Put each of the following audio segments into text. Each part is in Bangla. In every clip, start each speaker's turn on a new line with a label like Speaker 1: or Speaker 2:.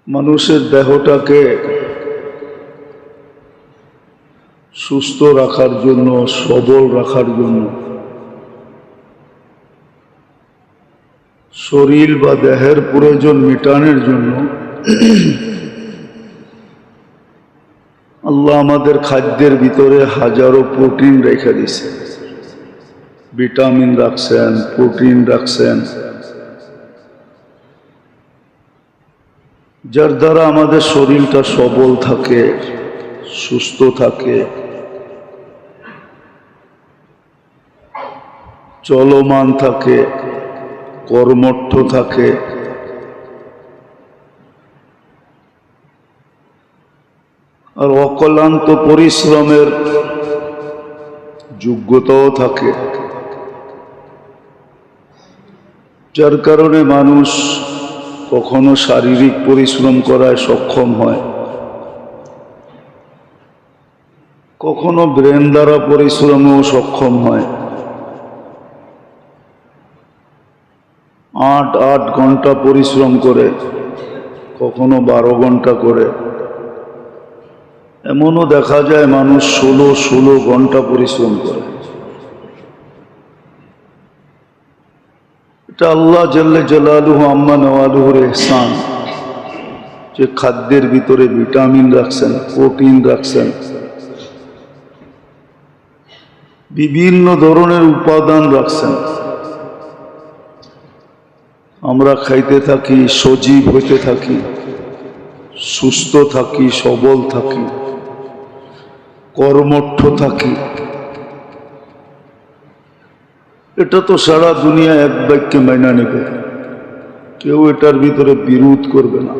Speaker 1: মানুষের দেহটাকে সুস্থ রাখার জন্য, সবল রাখার জন্য, শরীর বা দেহের প্রয়োজন মেটানোর জন্য আল্লাহ আমাদের খাদ্যের ভিতরে হাজারো প্রোটিন রেখে দিয়েছে। ভিটামিন রাখছেন, প্রোটিন রাখছেন, যার দ্বারা আমাদের শরীরটা সবল থাকে, সুস্থ থাকে, চলমান থাকে, কর্মঠ থাকে। আর অক্লান্ত পরিশ্রমের যোগ্যতাও থাকে, যার কারণে মানুষ কখনো শারীরিক পরিশ্রম করায় সক্ষম হয়, কখনো ব্রেন দ্বারা পরিশ্রমেও সক্ষম হয়। ৮ ঘন্টা পরিশ্রম করে, কখনো 12 ঘন্টা করে, এমনও দেখা যায় মানুষ 16 ঘন্টা পরিশ্রম করে। এটা আল্লাহ জাল্লে জালালুহু আম্মা নওয়ালুহুর ইহসান যে খাদ্যের ভিতরে ভিটামিন রাখছেন, প্রোটিন রাখছেন, বিভিন্ন ধরনের উপাদান রাখছেন। আমরা খাইতে থাকি, সজীব হইতে থাকি, সুস্থ থাকি, সবল থাকি, কর্মঠ থাকি। এটা তো সারা দুনিয়া এক বাক্যে মাইনা নেবে, কেউ এটার ভিতরে বিরোধ করবে না।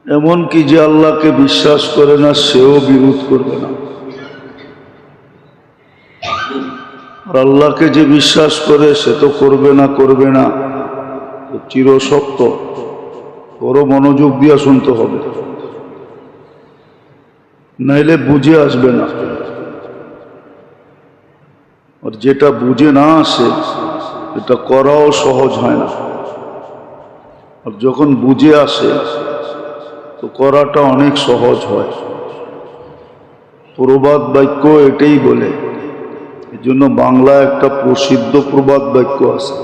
Speaker 1: এমনকি যে আল্লাহকে বিশ্বাস করে না সেও বিরোধ করবে না। আর আল্লাহকে যে বিশ্বাস করে সে তো করবে না, চিরসত্য। বড় মনোযোগ দিয়া শুনতে হবে, নাইলে বুঝে আসবে না। আর যেটা বুঝে না আসে এটা করাও সহজ হয় না। আর যখন বুঝে আসে তো করাটা অনেক সহজ হয়। প্রবাদ বাক্য এটাই বলে। এই জন্য বাংলা একটা প্রসিদ্ধ প্রবাদ বাক্য আছে,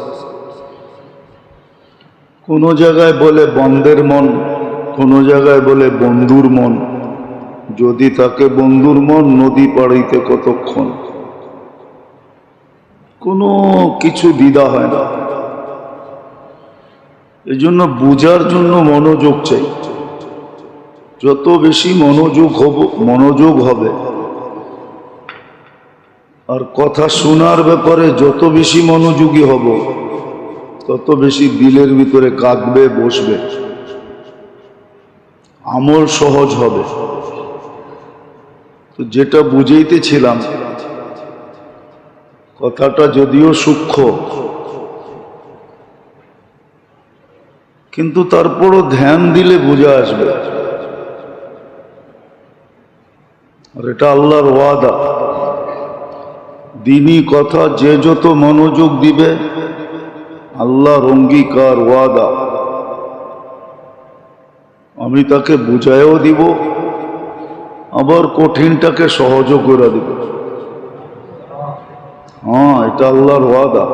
Speaker 1: কোন জায়গায় বলে বন্দের মন, কোন জায়গায় বলে বন্ধুর মন। যদি থাকে বন্ধুর মন, নদী পাড়িতে কতক্ষণ। কোনো কিছু দ্বিধা হয় না। এই জন্য বুঝার জন্য মনোযোগ চাই। যত বেশি মনোযোগ হবে, আর কথা শোনার ব্যাপারে যত বেশি মনোযোগী হব, তত বেশি দিলের ভিতরে কাঁদবে, বসবে, আমল সহজ হবে। তো যেটা বুঝাইতেছিলাম, কথাটা যদিও সূক্ষ্ম, কিন্তু তারপরও ধ্যান দিলে বুঝে আসবে। আর এটা আল্লাহর ওয়াদা। দিনই কথা যে যত মনোযোগ দিবে, আল্লাহর অঙ্গীকার, ওয়াদা, আমি তাকে বুঝাইও দিব, আবার কঠিনটাকে সহজও করে দিব। এটা আল্লাহর ওয়াদা।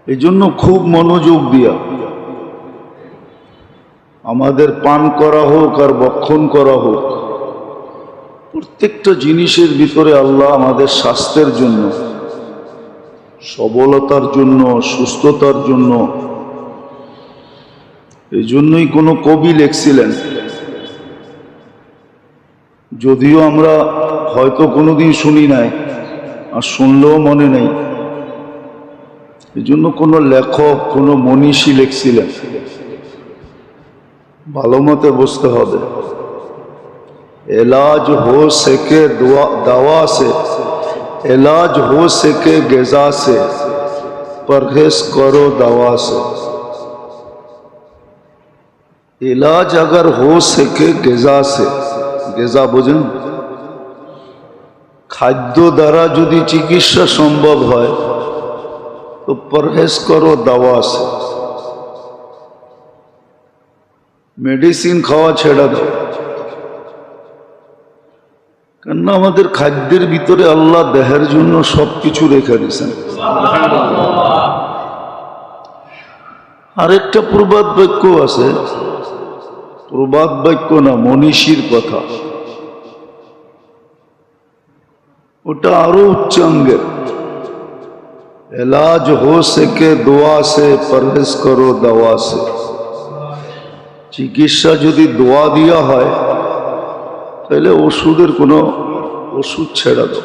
Speaker 1: এই জন্য খুব মনোযোগ দিয়া আমাদের পান করা হোক আর ভক্ষণ করা হোক, প্রত্যেকটা জিনিসের ভিতরে আল্লাহ আমাদের স্বাস্থ্যের জন্য, সবলতার জন্য, সুস্থতার জন্য। এই জন্যই কোনো কবি লিখছিলেন, যদিও আমরা হয়তো কোনোদিন শুনি নাই আর শুনলেও মনে নেই, এই জন্য কোনো লেখক, কোনো মনীষী লিখছিলেন, ভালো মতে বুঝতে হবে। इलाज हो सके दवा से, इलाज हो सके ग़िज़ा से, परहेज करो दवा से। इलाज अगर हो सके ग़िज़ा से, ग़िज़ा बुझें, खाद्य द्वारा यदि चिकित्सा संभव है तो परहेज करो दवा से। মেডিসিন খাওয়া ছেড়ে দাও, কেননা আমাদের খাদ্যের ভিতরে আল্লাহ দেহের জন্য সবকিছু রেখে দিয়েছেন। আরেকটা প্রবাদ বাক্য আছে, প্রবাদ বাক্য না, মনীষীর কথা, ওটা আরো উচ্চাঙ্গের। इलाज हो सके दुआ से, परहेज करो दवा से। চিকিৎসা যদি দোয়া দিয়া হয় তাহলে ওষুধের কোনো ওষুধ ছেড়ে দাও।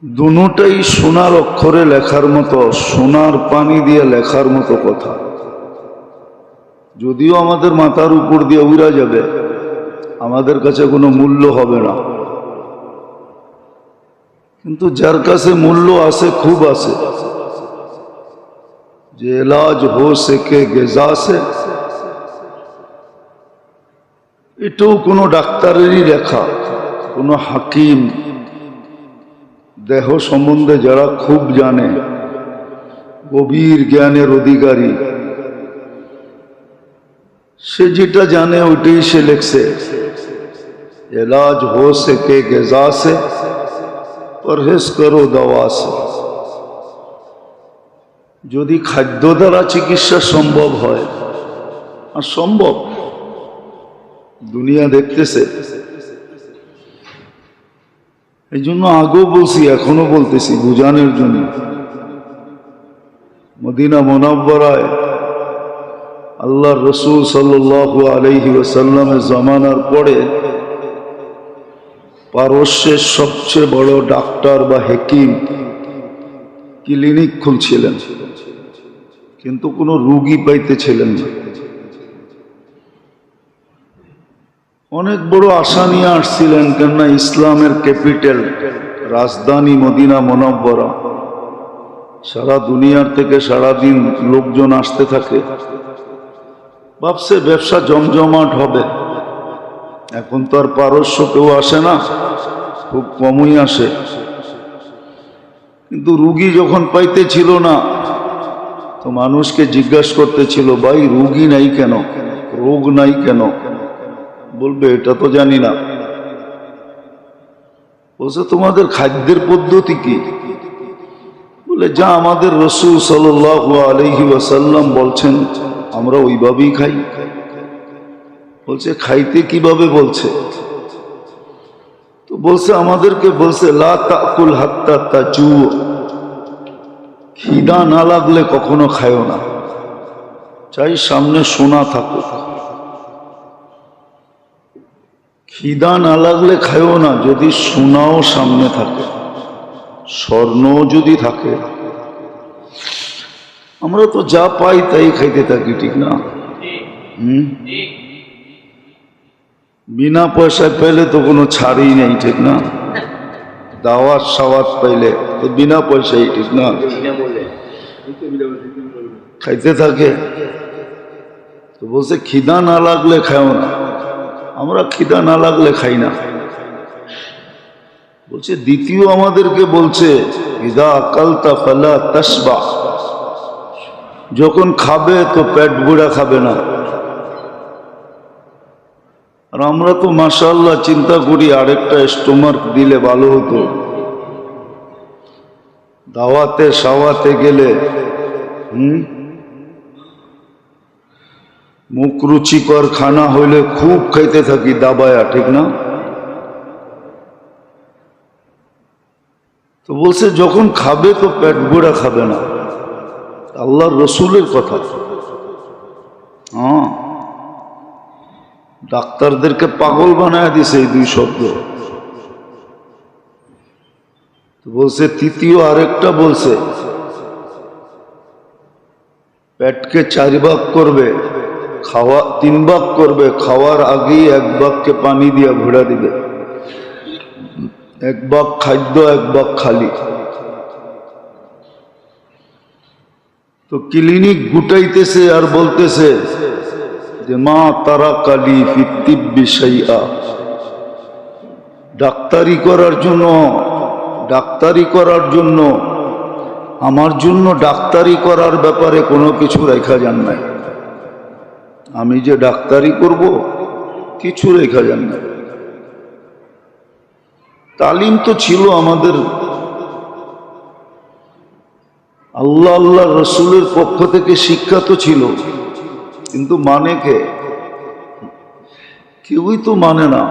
Speaker 1: দুটোটাই সোনার অক্ষরে লেখার মতো, সোনার পানি দিয়ে লেখার মতো কথা। যদিও আমাদের মাথার উপর দিয়ে উড়া যাবে, আমাদের কাছে কোনো মূল্য হবে না, কিন্তু যার কাছে মূল্য আছে, খুব আছে, যে এলাজ হো সকে গেজা সে, এটাও কোনো ডাক্তারেরই লেখা। কোনো হাকিম, দেহ সম্বন্ধে যারা খুব জানে, গভীর জ্ঞানের অধিকারী, সে যেটা জানে ওইটাই সে লেখছে। এলাজ হো সকে গেজা সে, পরহেজ করো দাওয়া সে। যদি খাদ্য দ্বারা চিকিৎসা সম্ভব হয়, আর সম্ভব, দুনিয়া দেখতেছে। এই জন্য আগেও বলছি, এখনো বলতেছি বুঝানোর জন্য। মদিনা মুনাওয়ারায় আল্লাহর রসুল সাল্লাল্লাহু আলাইহি ওয়াসাল্লামের জামানার পরে পারস্যের সবচেয়ে বড় ডাক্তার বা হাকিম ক্লিনিক খুলছিলেন, কিন্তু কোনো রুগী পাইতেছিলেন না। অনেক বড় আশা নিয়ে আসছিলেন, কেননা ইসলামের ক্যাপিটাল, রাজধানী মদিনা মুনাওয়ারা, সারা দুনিয়ার থেকে সারাদিন লোকজন আসতে থাকে। ভাবছে ব্যবসা জমজমাট হবে। এখন তো আর পারস্য কেউ আসে না, খুব কমই আসে। কিন্তু রুগী যখন পাইতেছিল না, তো মানুষকে জিজ্ঞাসা করতেছিল, ভাই রুগী নাই কেন, রোগ নাই কেন? বলবে এটা তো জানি না। বলছে তোমাদের খাদ্যের পদ্ধতি কি? বলে যা আমাদের রাসূল সাল্লাল্লাহু আলাইহি ওয়াসাল্লাম বলছেন আমরা ওইভাবেই খাই। বলছে খাইতে কিভাবে? বলছে তো বলছে আমাদেরকে বলছে লা তাকুল হাত্তা তাজু, খিদা না লাগলে কখনো খায়ও না, চাই সামনে সোনা থাকুক। খিদা না লাগলে খায়ও না, যদি সোনাও সামনে থাকে, স্বর্ণও যদি থাকে। আমরা তো যা পাই তাই খাইতে থাকি, ঠিক না? বিনা পয়সায় পাইলে তো কোনো ছাড়ই নেই, ঠিক না? দাওয়াত সাওয়াত পাইলে তো বিনা পয়সাই, ঠিক না? খাইতে থাকে। তো বলছে খিদা না লাগলে খাও না। আমরা খিদা না লাগলে খাই না। বলছে দ্বিতীয় আমাদেরকে বলছে ইদা আকালতা ফালা তাশবা, যখন খাবে তো পেট ভরা খাবে না। আর আমরা তো মাশাআল্লাহ চিন্তা করি আরেকটা স্টোমাক দিলে ভালো হতো। দাওয়াতে সাওয়াতে গেলে মুখ রুচিকর খানা হইলে খুব খাইতে থাকি দাবায়া, ঠিক না? তো বলছে যখন খাবে তো পেট ভরা খাবে না। আল্লাহর রসুলের কথা। হ্যাঁ, ডাক্তারদেরকে পাগল বানায় দিছে এই দুই শব্দ। বলছে তৃতীয় আরেকটা বলছে পেটকে 4 ভাগ করবে, খাওয়া 3 ভাগ করবে, খাওয়ার আগেই 1 ভাগকে পানি দিয়া ভরা দিবে, 1 ভাগ খাদ্য 1 ভাগ খালি। তো ক্লিনিক গুটাইতেছে আর বলতেছে যে মা তারা কালি ফিত্তিব্বি শাইআ, ডাক্তারি করার জন্য আমার জন্য ডাক্তারি করার ব্যাপারে কোনো কিছু রেখা যান নাই। আমি যে ডাক্তারি করব কিছু রেখা যান নাই। তালিম তো ছিল আমাদের আল্লাহ আল্লাহ রসুলের পক্ষ থেকে, শিক্ষা তো ছিল, কিন্তু মানে কে? কেউই তো মানে না।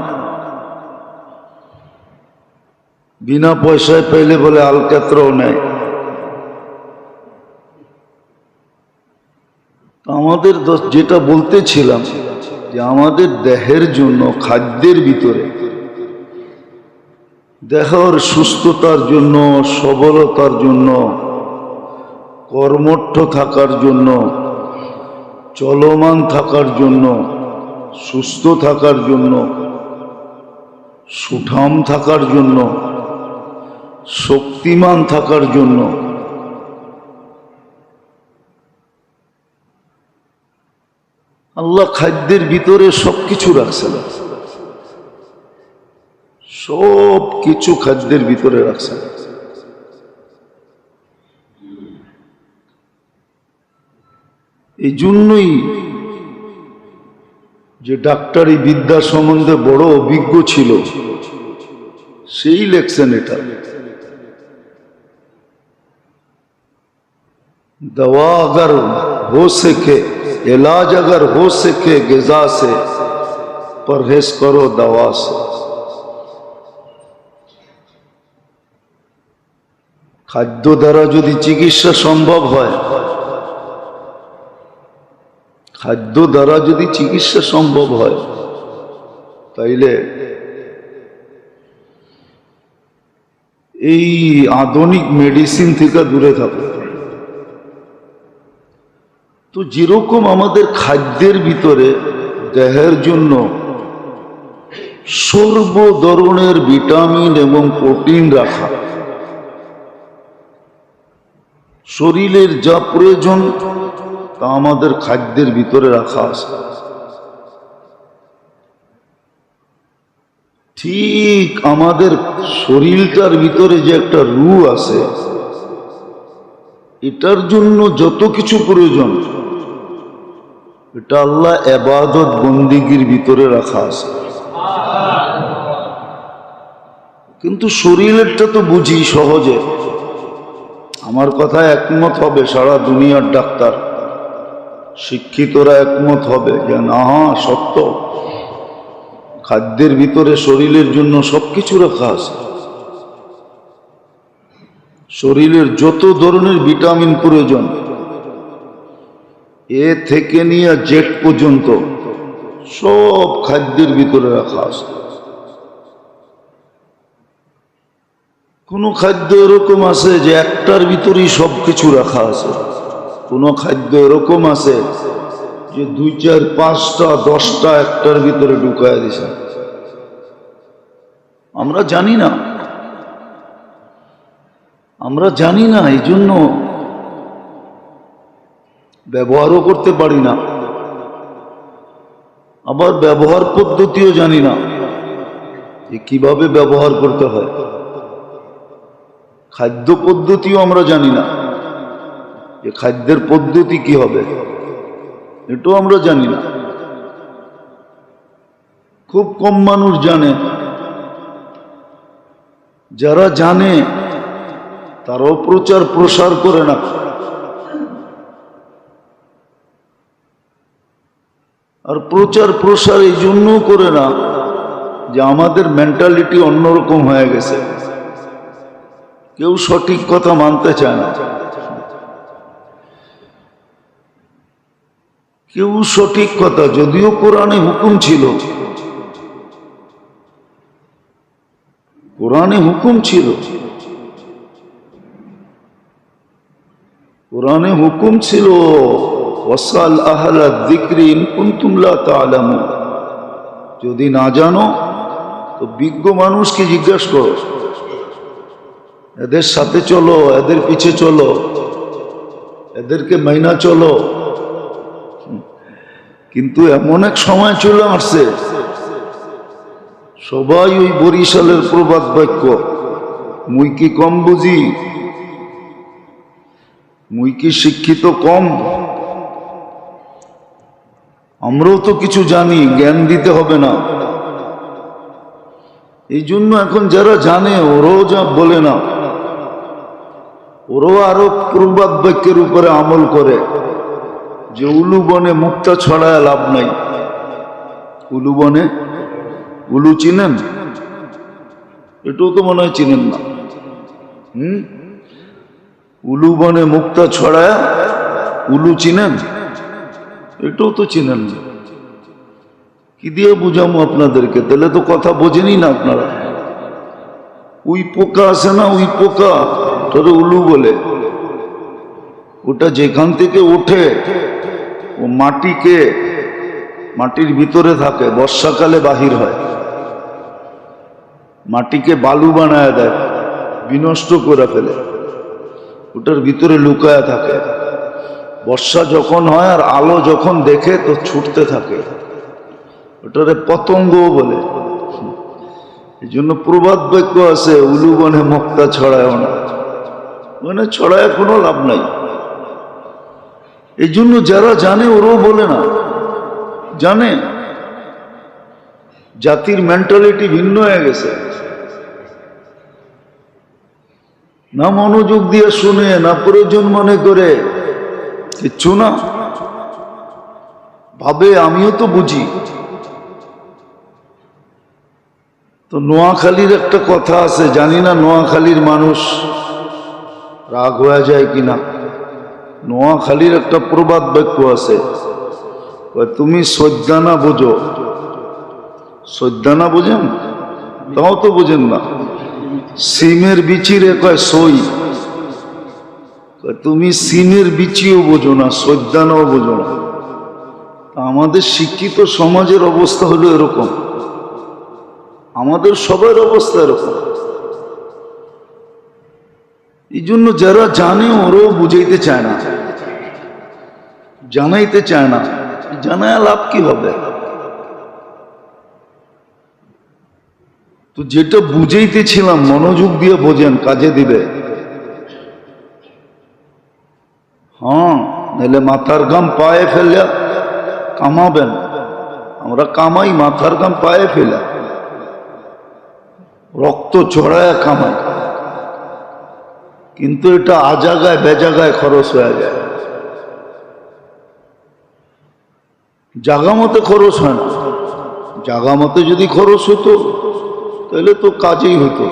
Speaker 1: বিনা পয়সায় পেলে বলে আলকাতরাও নেয়। আমাদের যেটা বলতেছিলাম যে আমাদের দেহের জন্য, খাদ্যের ভিতরে দেহের সুস্থতার জন্য, সবলতার জন্য, কর্মঠ থাকার জন্য, চলমান থাকার জন্য, সুস্থ থাকার জন্য, সুঠাম থাকার জন্য, শক্তিমান থাকার জন্য আল্লাহ খাদ্যের ভিতরে সবকিছু রাখছেন। সব কিছু খাদ্যের ভিতরে রাখছেন। এই জন্যই যে ডাক্তারি বিদ্যা সম্বন্ধে বড় অভিজ্ঞ ছিল, সেই লেখছেন এটা। दवा अगर हो सके, इलाज अगर हो सके ग़िज़ा से, परहेज करो दवा से। খাদ্য দ্বারা যদি চিকিৎসা সম্ভব হয়, খাদ্য দ্বারা যদি চিকিৎসা সম্ভব হয়, তাইলে এই আধুনিক মেডিসিন থেকে দূরে থাকো। তো যেরকম আমাদের খাদ্যের ভিতরে দেহের জন্য সর্ব ধরনের ভিটামিন এবং প্রোটিন রাখা, শরীরের যা প্রয়োজন তা আমাদের খাদ্যের ভিতরে রাখা আছে। ঠিক আমাদের শরীরটার ভিতরে যে একটা রূহ আছে, এটার জন্য যত কিছু প্রয়োজন, এটা আল্লাহ ইবাদত বন্দিগির ভিতরে রাখা আছে। কিন্তু শরীরেরটা তো বুঝি সহজে। আমার কথায় একমত হবে সারা দুনিয়ার ডাক্তার, শিক্ষিতরা একমত হবে যে না, সত্য, খাদ্যের ভিতরে শরীরের জন্য সবকিছু রাখা আছে। শরীরের যত ধরনের ভিটামিন প্রয়োজন, এ থেকে নিয়ে জেট পর্যন্ত সব খাদ্যের ভিতরে রাখা আছে। কোন খাদ্য এরকম আছে যে একটার ভিতরেই সবকিছু রাখা আছে, কোন খাদ্য এরকম আছে যে 2, 4, 5টা 10টা একটার ভিতরে ঢুকায় দিছে। আমরা জানি না, আমরা জানি না, এই জন্য ব্যবহারও করতে পারি না। আবার ব্যবহার পদ্ধতিও জানি না যে কিভাবে ব্যবহার করতে হয়। খাদ্য পদ্ধতিও আমরা জানি না যে খাদ্যের পদ্ধতি কি হবে, এটাও আমরা জানি না। খুব কম মানুষ জানে। যারা জানে তারাও প্রচার প্রসার করে না। আর প্রচার প্রসার এই জন্য করে না যে আমাদের মেন্টালিটি অন্যরকম হয়ে গেছে, কেউ সঠিক কথা মানতে চায় না। কেউ সঠিক কথা, যদিও কোরআনে হুকুম ছিল, কোরআনে হুকুম ছিল, কোরআনে হুকুম ছিল ওয়াসাল আহলা যিকরি ইন কুনতুম লা তা'লামুন, যদি না জানো তো বিজ্ঞ মানুষকে জিজ্ঞাসা করো, এদের সাথে চলো, এদের পিছে চলো, এদেরকে মাইনা চলো। কিন্তু এমন এক সময় চলে আসছে সবাই ওই বরিশালের প্রবাদ বাক্য, মুই কি কম বুঝি, মুই কি শিক্ষিত কম? আমরাও তো কিছু জানি, জ্ঞান দিতে হবে না। এই জন্য এখন যারা জানে ওরাও যা বলে না, ওরাও আরো প্রবাদ বাক্যের উপরে আমল করে যে উলু বনে মুক্তা ছড়ায় লাভ নাই। উলু বনে, উলু চিনেন? এটাও তো মনে হয় চিনেন না। উলু বনে মুক্তা ছড়ায়, উলু চিনেন? এটাও তো চিনেন না। কি দিয়ে বুঝাবো আপনাদেরকে? তাহলে তো কথা বোঝেনি না আপনারা। উই পোকা আছে না, উই পোকা, ওটা উলু বলে। ওটা যেখান থেকে ওঠে ও মাটির ভিতরে থাকে, বর্ষাকালে বাহির হয়, মাটিকে বালু বানায় দেয়, বিনষ্ট করে ফেলে, ওটার ভিতরে লুকায়া থাকে। বর্ষা যখন হয় আর আলো যখন দেখে তো ছুটতে থাকে, ওটারে পতঙ্গ বলে। এই জন্য প্রবাদ বাক্য আছে, উলু বনে মুক্তা ছড়ায় না, মানে ছড়ায় কোনো লাভ নাই। এই জন্য যারা জানে ওরাও বলে না, জানে। জাতির মেন্টালিটি ভিন্ন হয়ে গেছে, না মনোযোগ দিয়ে শুনে, না প্রয়োজন মনে করে, কিচ্ছু না, ভাবে আমিও তো বুঝি। তো নোয়াখালীর একটা কথা আছে, জানি না নোয়াখালীর মানুষ রাগ হয়ে যায় কিনা। নোয়াখালীর একটা প্রবাদ বাক্য আছে, তুমি সজ্জানা বোঝো। সজ্জানা বোঝেন? তাও তো বোঝেন না। সিমের বিচিরে কয় সই, তুমি সিমের বিচিও বোঝো না, সজ্জানাও বোঝো না। আমাদের শিক্ষিত সমাজের অবস্থা হলো এরকম, আমাদের সবার অবস্থা এরকম। এই জন্য যারা জানে ওরাও বুঝাইতে চায় না, জানাইতে চায় না। জানায় লাভ কি হবে? তো যেটা বুঝাইতেছিলাম মনোযোগ দিয়ে বোঝেন, কাজে দিবে। হ্যাঁ, নাহলে মাথার ঘাম পায়ে ফেলে কামাবেন। আমরা কামাই মাথার ঘাম পায়ে ফেলে, রক্ত ছড়ায় কামাই, কিন্তু এটা আজাগায় বেজাগায় খরচ হয়ে যায়। জাগা মতে খরচ হয় না। জাগা মতে যদি খরচ হতো তাহলে তো কাজেই হতো।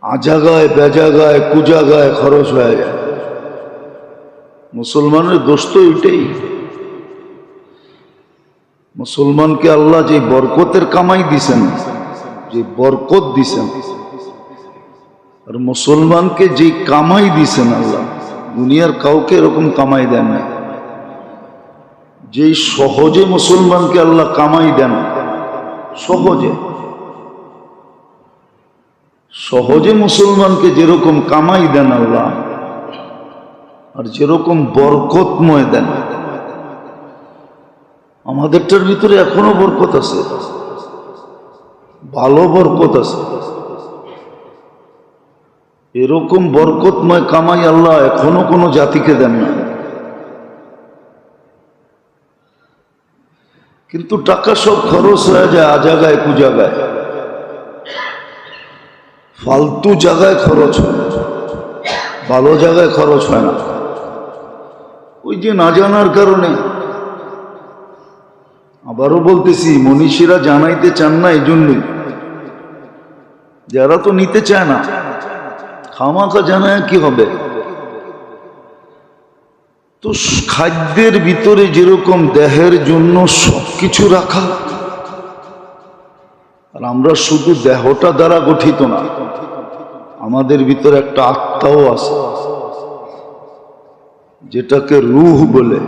Speaker 1: আজাগায় বেজাগায় কুজাগায় খরচ হয়ে যায়। মুসলমানের দোষ তো এটাই। মুসলমানকে আল্লাহ যে বরকতের কামাই দিছেন, যে বরকত দিছেন, আর মুসলমানকে যে কামাই দিছেন আল্লাহ, দুনিয়ার কাউকে এরকম কামাই দেন না। যে সহজে মুসলমানকে আল্লাহ কামাই দেন, সহজে মুসলমানকে যেরকম কামাই দেন আল্লাহ, আর যেরকম বরকতময় দেন, আমাদেরটার ভিতরে এখনো বরকত আছে, ভালো বরকত আছে। এরকম বরকতময় কামাই আল্লাহ এখনো কোনো জাতিকে দেন না। কিন্তু টাকা সব খরচ হয়ে যায় আজাগায় কুজাগায়, ফালতু জায়গায় খরচ হয়, ভালো জায়গায় খরচ হয় না। ওই যে না জানার কারণে। আবারও বলতেছি, মনীষীরা জানাইতে চান না, এই জন্যই। যারা তো নিতে চায় না, খামাখা জানায় কি হবে? তো খাদ্যের ভিতরে যেরকম দেহের জন্য সবকিছু রাখা, আর আমরা শুধু দেহটা দ্বারা গঠিত না, আমাদের ভিতরে একটা আত্মাও আছে, যেটাকে রূহ বলে।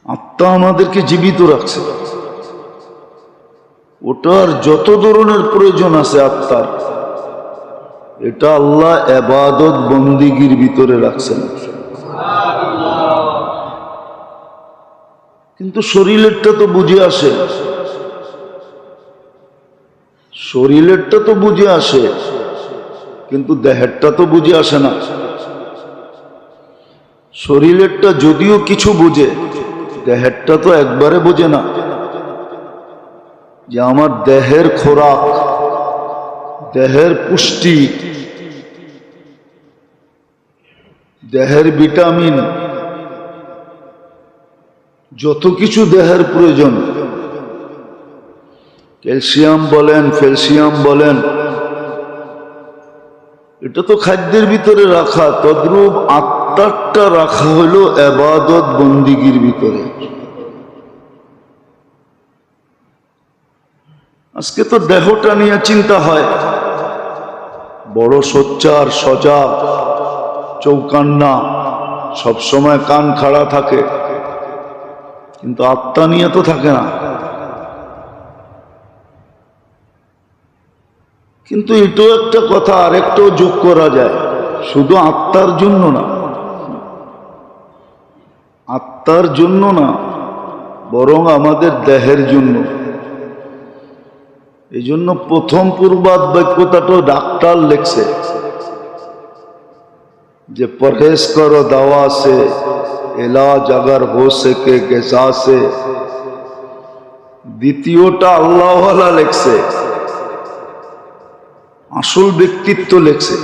Speaker 1: আত্মা আমাদেরকে জীবিত রাখছে। ওটার যত ধরনের প্রয়োজন আছে আত্মার, এটা আল্লাহ ইবাদত বন্দিগির ভিতরে রাখছেন। কিন্তু শরীরেরটা তো বুঝে আসে, কিন্তু দেহেরটা তো বুঝে আসে না। শরীরেরটা যদিও কিছু বুঝে, দেহেরটা তো একবারে বোঝে না যে আমার দেহের খোরাক, দেহের পুষ্টি, দেহের ভিটামিন, যত কিছু দেহের প্রয়োজন, ক্যালসিয়াম বলেন, ক্যালসিয়াম বলেন, এটা তো খাদ্যের ভিতরে রাখা। তদ্রূপ আত্মারটা রাখা হলো ইবাদত বন্দিগির ভিতরে। আজকে তো দেহটা নিয়ে চিন্তা হয়, বড় সোচ্চার, সজাগ, চৌকান্না, সবসময় কান খাড়া থাকে, কিন্তু আত্মা নিয়ে তো থাকে না। কিন্তু এটাও একটা কথা, আরেকটাও যোগ করা যায়, শুধু আত্মার জন্য না, আত্মার জন্য না, বরং আমাদের দেহের জন্য। এই জন্য প্রথম পূর্বাদ বাক্যটাও ডাক্তার লেখছে যে পরহেজ করো দাওয়া সে, এলাজ अगर हो सके গিজা সে। দ্বিতীয়টা আল্লাহওয়ালা লেখছে, আসল ব্যক্তিত্ব লেখছে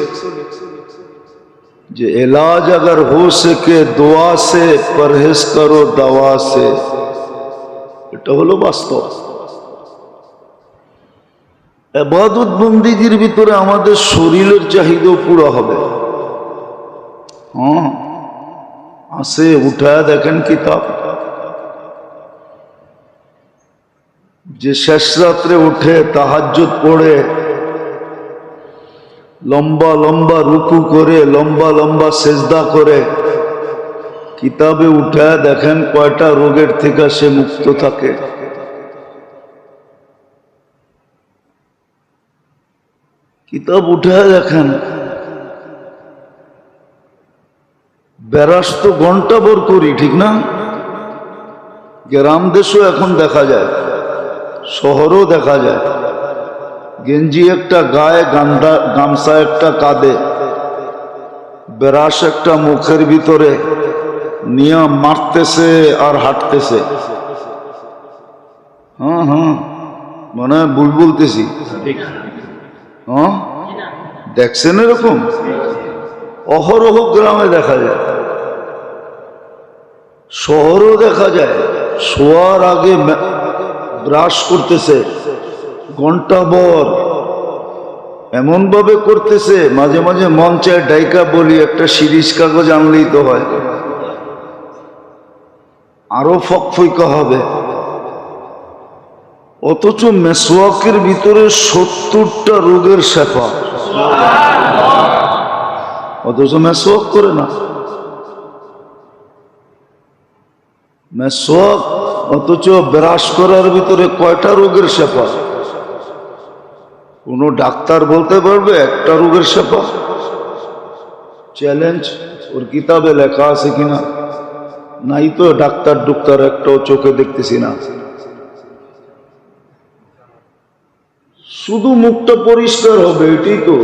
Speaker 1: যে এলাজ अगर हो सके দোয়া সে, পরহেজ করো দাওয়া সে। এটা হলো বাস্তব। ইবাদত বন্দিগির ভিতরে আমাদের শরীরের চাহিদা পুরো হবে। হ্যাঁ, আসে উঠায় দেখেন কিতাব, যে শেষ রাত্রে উঠে তাহাজ্জুদ পড়ে, লম্বা লম্বা রুকু করে, লম্বা লম্বা সেজদা করে, কিতাবে উঠায় দেখেন কয়টা রোগের থেকে সে মুক্ত থাকে। কিতাব উঠায় দেখেন, বেরাস তো ঘন্টা ভর করি, ঠিক না? গ্রাম দেশও এখন দেখা যায়, শহরও দেখা যায়, গেঞ্জি একটা গায়ে, গামছা একটা কাঁধে, বেরাস একটা মুখের ভিতরে নিয়ে মারতেছে আর হাঁটতেছে। হ্যাঁ হ্যাঁ, মনে হয় ভুল বলতেছি। হ্যাঁ, দেখছেন এরকম অহরহ গ্রামে দেখা যায়, শহরও দেখা যায়। শোয়ার আগে ব্রাশ করতেছে ঘন্টা ভর, এমন ভাবে করতেছে, মাঝে মাঝে মন চায় ডাইকা বলি একটা শিরিষ কাগজ আনলেই তো হয়, আরো ফকফইকা হবে। অথচ মেসওয়াকের ভিতরে 70টা রোগের শেফা, অথচ মেসওয়াক করে না। মেসওয়াক, অথচ ব্রাশ করার ভিতরে কয়টা রোগের শেফা? কোন ডাক্তার বলতে পারবে একটা রোগের শেফা? চ্যালেঞ্জ, ওর কিতাবে লেখা আছে কিনা? নাই তো, ডাক্তার ডুক্তার একটাও চোখে দেখতেছি না। শুধু মুখটা পরিষ্কার হবে, এটাই তো।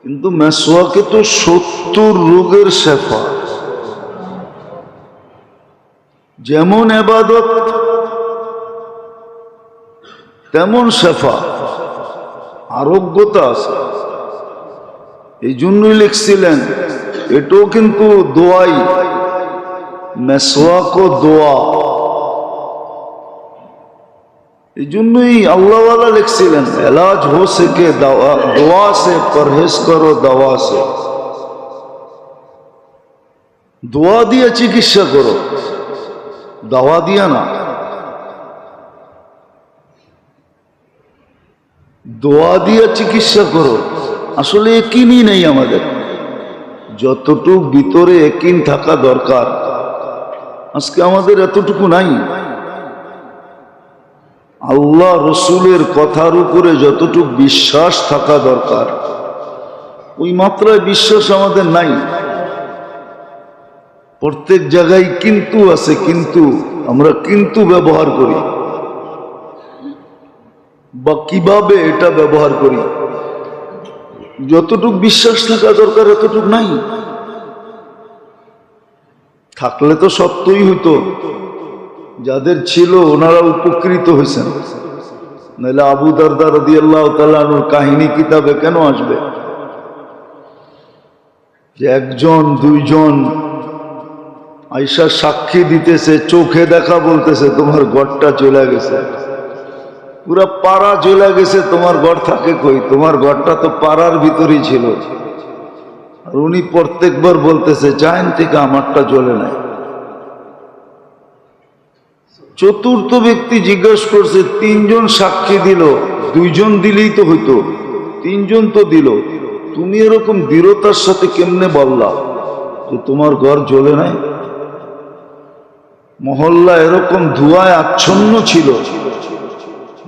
Speaker 1: কিন্তু মেসওয়াকে তো 70 রোগের শেফা। যেমন ইবাদত তেমন শেফা, আরোগ্যতা আছে। এই জন্যই লিখছিলেন এটাও কিন্তু দোয়াই, মেসওয়াকও দোয়া। এই জন্যই আল্লাহওয়ালা লিখছিলেন এলাজ হো সকে দোয়া সে, পরহেজ করো দাওয়া সে। দোয়া দিয়ে চিকিৎসা করো, দাওয়া দিয়া না। দোয়া দিয়ে চিকিৎসা করো। আসলে একিনই নেই আমাদের, যতটুকু ভিতরে একিন থাকা দরকার আজকে আমাদের এতটুকু নাই। আল্লাহ রসুলের কথার উপরে যতটুকু বিশ্বাস থাকা দরকার ওই মাত্রায় বিশ্বাস আমাদের নাই। প্রত্যেক জায়গায় কিন্তু আছে, কিন্তু আমরা কিন্তু ব্যবহার করি, বা কিভাবে এটা ব্যবহার করি। যতটুক বিশ্বাস থাকা দরকার এতটুক নাই। থাকলে তো সত্যই হইতো, যাদের ছিল ওনারা উপকৃত হয়েছেন, নাহলে আবু দারদা রাদিয়াল্লাহু তাআলা আনহুর কাহিনী কিতাবে কেন আসবে যে একজন দুইজন আয়েশা সাক্ষী দিতেছে, চোখে দেখা বলতেছে তোমার ঘরটা চলে গেছে, পুরা পাড়া চলে গেছে, তোমার ঘর থাকে কই? তোমার ঘরটা তো পাড়ার ভিতরেই ছিল। আর উনি প্রত্যেকবার বলতেছে চাইন থেকে আমারটা চলে নাই। চতুর্থ ব্যক্তি জিজ্ঞেস করছে, তিনজন সাক্ষী দিল, দুইজন দিলেই তো হইতো, তিনজন তো দিল, তুমি এরকম দৃঢ়তার সাথে কেমনে বললা যে তোমার ঘর জ্বলে নাই? মহল্লা এরকম ধোঁয়ায় আচ্ছন্ন ছিল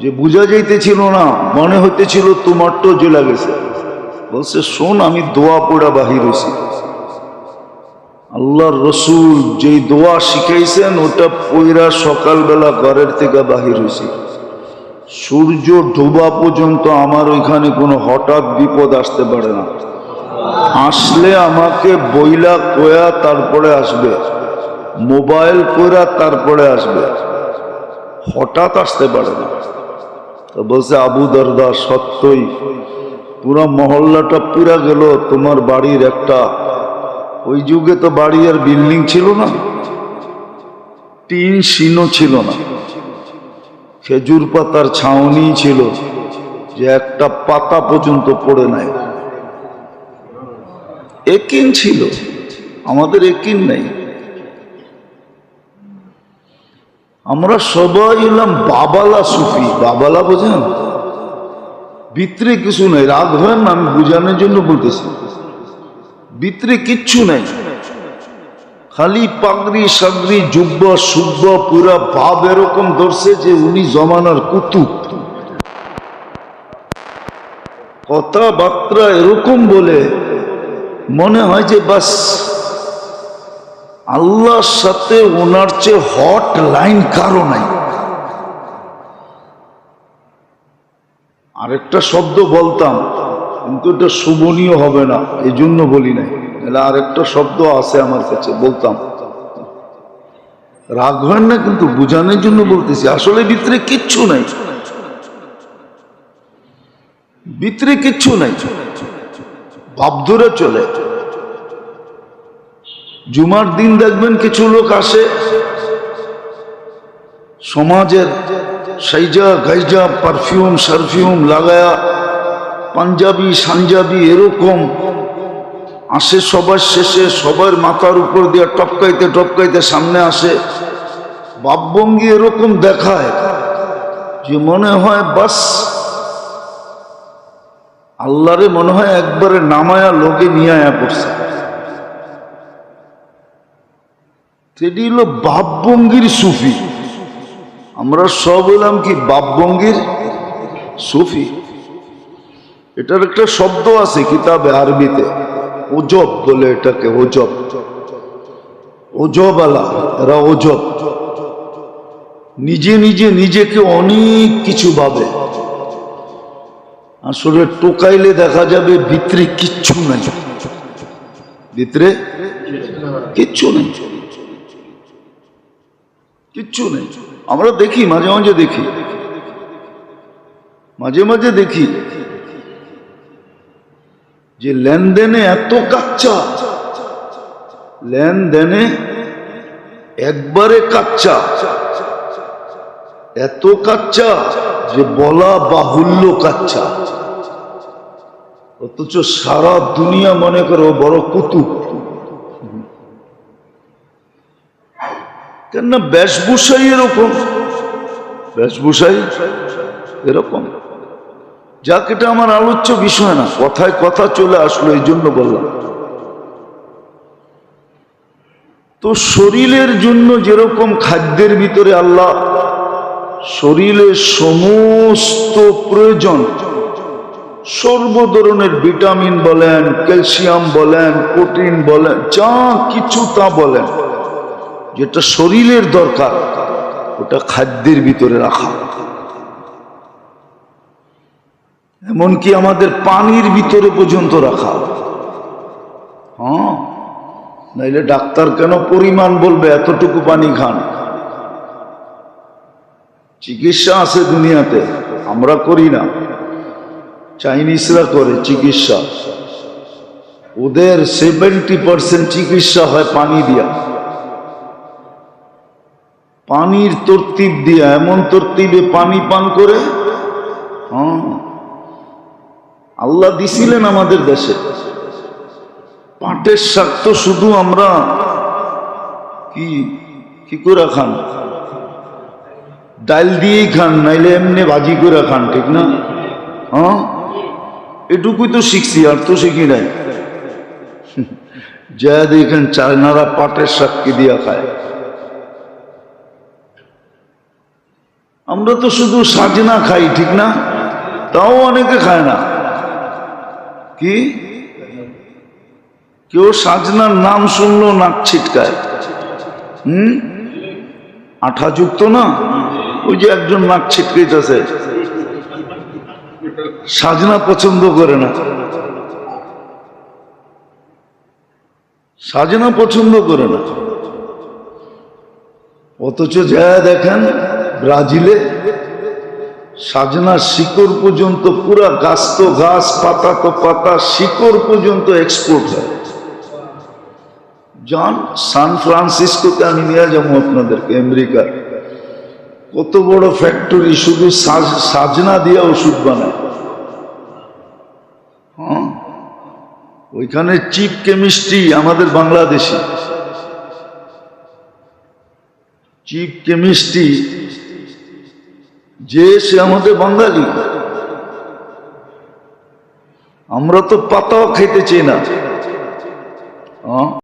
Speaker 1: যে বোঝা যাইতেছিল না, মনে হইতেছিল তোমারটা জ্বলে গেছে। বলছে শোন, আমি দোয়া পড়া বাহির হয়েছি, আল্লাহর রসুল যেই দোয়া শিখাইছেন ওটা পইরা সকালবেলা ঘরের থেকে বাহির হয়েছি, সূর্য ডোবা পর্যন্ত আমার ওইখানে কোনো হঠাৎ বিপদ আসতে পারে না। আসলে আমাকে বইলা কোয়া তারপরে আসবে, মোবাইল কোয়া তারপরে আসবে, হঠাৎ আসতে পারে না। তো বলছে আবু দারদা সত্যই পুরা মহল্লাটা পুরা গেল, তোমার বাড়ির একটা, ওই যুগে তো বাড়ি আর বিল্ডিং ছিল না, টিন শিনো ছিল না, খেজুর পাতার ছাউনি ছিল যে একটা পাতা পর্যন্ত পড়ে নাই। একিন ছিল, আমাদের একিন নাই। আমরা সবাই এলাম বাবালা সুফি। বাবালা বোঝেন? ভিতরে কিছু নাই, রাগ হয় না, আমি বুঝানোর জন্য বলতেছি, ভিতরে কিচ্ছু নাই, খালি পাগড়ি সাগড়ি জুব্বা সুব্বা পুরা ভাব এরকম ধরছে যে উনি জমানার কুতুব। কথাবার্তা এরকম বলে মনে হয় যে বাস আল্লাহর সাথে ওনার চেয়ে হট লাইন কারো নাই। আরেকটা শব্দ বলতাম কিন্তু এটা শোভনীয় হবে না, এই জন্য বলি নাই, আরেকটা শব্দ আছে আমার কাছে, বলতাম, রাগ হয় না কিন্তু বোঝানোর জন্য বলতেছি। আসলে ভিতরে কিচ্ছু নাই, ভিতরে কিচ্ছু নাই, ভাব ধরে চলে। জুমার দিন দেখবেন কিছু লোক আসে সমাজের সাইজা গাইজা পারফিউম সারফিউম লাগায়া পাঞ্জাবি সাঞ্জাবি এরকম আসে, সবার শেষে সবার মাথার উপর দিয়ে টপকাইতে টপকাইতে সামনে আসে, ভাবভঙ্গি এরকম দেখায় যে মনে হয় বাস আল্লাহরে মনে হয় একবারে নামায়া লোকে নিয়ে আয়া পড়ছে। সেটি হলো ভাবভঙ্গির সুফি। আমরা সব হলাম কি ভাবভঙ্গির সুফি। এটার একটা শব্দ আছে কিতাবে আরবিতে, ওজব বলে এটাকে, ওজব, ওজব আলা, এরা ওজব, নিজে নিজে নিজেকে অনেক কিছু ভাবে, আসলে টোকাইলে দেখা যাবে ভিতরে কিচ্ছু নাই, ভিতরে কিচ্ছু নেই, কিচ্ছু নেই। আমরা দেখি মাঝে মাঝে দেখি, মাঝে মাঝে দেখি যে লেনদেনে এত কাচ্চা, লেনদেনে একবারে কাচ্চা, এত কাচ্চা যে বলা বাহুল্য কাচ্চা, অথচ সারা দুনিয়া মনে করো বড় কুতুব। কেননা বেশভূষাই এরকম, বেশভূষাই এরকম। যাক, এটা আমার আলোচ্য বিষয় না, কথায় কথা চলে আসলো এই জন্য বললাম। তো শরীরের জন্য যেরকম খাদ্যের ভিতরে আল্লাহ শরীরের সমস্ত প্রয়োজন, সর্ব ধরনের ভিটামিন বলেন, ক্যালসিয়াম বলেন, প্রোটিন বলেন, যা কিছু তা বলেন, যেটা শরীরের দরকার ওটা খাদ্যের ভিতরে রাখা। এমনকি আমাদের পানির ভিতরে পর্যন্ত রাখা। হ্যাঁ, নাইলে ডাক্তার কেন পরিমাণ বলবে এতটুকু পানি খান? চিকিৎসা আছে দুনিয়াতে, আমরা করি না, চাইনিজরা করে চিকিৎসা। ওদের 70% চিকিৎসা হয় পানি দিয়া, পানির তরতিব দিয়া, এমন তরতিবে পানি পান করে। হ্যাঁ, আল্লাহ দিছিলেন আমাদের দেশে। পাটের শাক তো শুধু আমরা কি করে খান? ডাল দিয়েই খান, নাইলে এমনি ভাজি করে খান, ঠিক না? হ্যাঁ, এটুকুই তো শিখছি, আর তো শিখি নাই। যা দেখেন চায়নারা পাটের শাক কি দিয়া খায়, আমরা তো শুধু সাজনা খাই, ঠিক না? তাও অনেকে খায় না। কি কেউ সাজনার নাম শুনলো নাক ছিটকায়। আঠাযুক্ত না, ওই যে একজন নাক ছিটকাইতেছে, সাজনা পছন্দ করে না, সাজনা পছন্দ করে না। অথচ যা দেখেন ব্রাজিলে সাজনার শিকড় পর্যন্ত, পুরা গাছ তো গাছ, পাতা তো পাতা, শিকড় পর্যন্ত এক্সপোর্ট হয়। যান সান ফ্রান্সিসকোতে, আমি নিয়ে যাবো আপনাদেরকে, আমেরিকার কত বড় ফ্যাক্টরি, শুধু সাজনা দিয়ে ওষুধ বানায়। হ্যাঁ, ওইখানে চিফ কেমিস্ট্রি আমাদের বাংলাদেশি, চিফ কেমিস্ট্রি যে সে আমাদের বাঙালি। আমরা তো পাতাও খেতে চাই না।